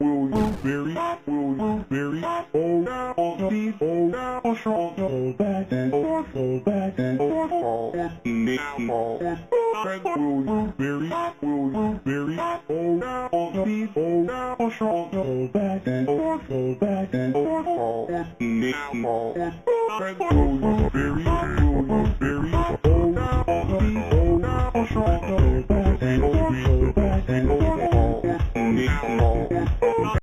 will you marry? Will you marry? Oh, the oh, strong, go back and forth, go back and forth, fall, fall. Will you marry? Will you marry? Oh, the oh, strong, go back and forth, go back and forth, fall, fall. Will you marry? Will you marry?